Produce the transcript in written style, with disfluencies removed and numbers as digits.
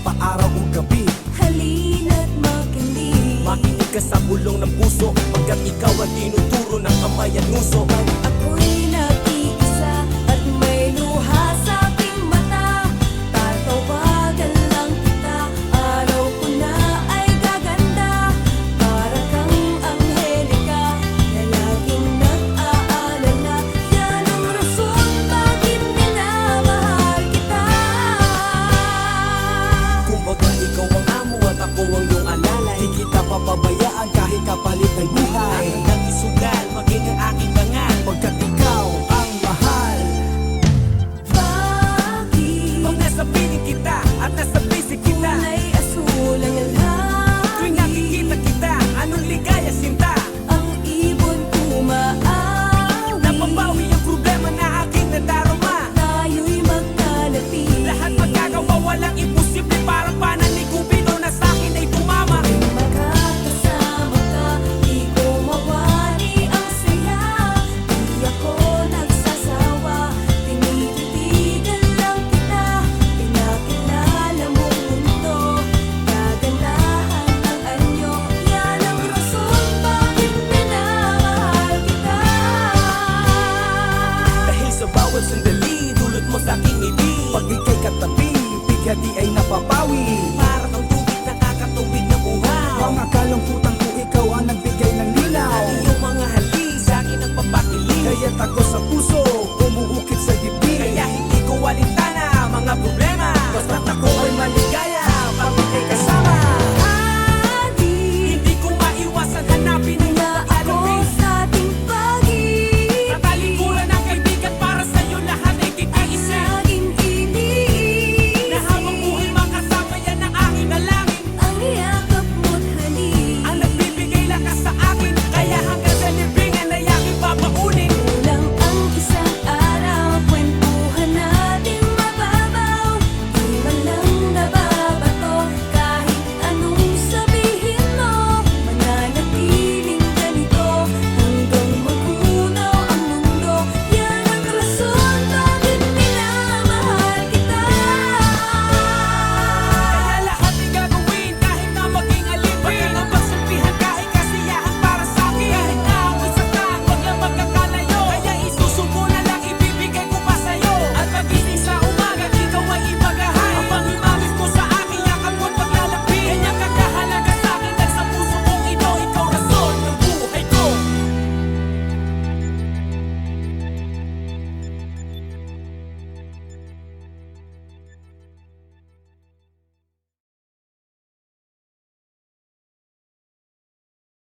paaraw o gabi. Halina't makinig, Makinig ka sa bulong ng puso, pagkat ikaw ang tinuturo ng kamay at nguso. pag ako'y nag-iisa at may luha sa aking mata, tatawagan lang kita, araw ko na ay gaganda. Para kang Anghelika na laging nag-aalala, yan ang rason bakit minamahal kita. Kumbaga ikaw ang amo at ako ang iyong alalay. Di kita papabayaan kahit kapalit ng buhay. Ang hanggang isugal, maging ang aking dangal, pagkat ikaw ang mahal. Bakit Pag nasa piling kita at nasa pisik kita, kulay asul ang alhan? tuwing nakikita kita, anong ligaya sinta. Ang ibon kumaawi, Napapawi ang problema na aking nadarama. tayo'y magkalapit. Lahat magagawa, walang imposible, parang panan ni Cupido na sa'kin ay tumama. Tuwing magkakasama ka, di ko mawari ang saya. Di ako nagsasawa, tinititigan lang kita. Pinakilala mong mundo, kagandahan ng anyo. Yan ang rason bakit minamahal kita. Dahil sa bawat sandali, dulot mo sa'king ngiti. Pag ika'y katabi, bigati ay napapawi. Para kang tubig nakakatuwid ng uhaw. Mga kalungkutan ko, ikaw ang nagbigay ng linaw. At iyong mga halik, sa'kin ang papakilig. Kaya't ako sa puso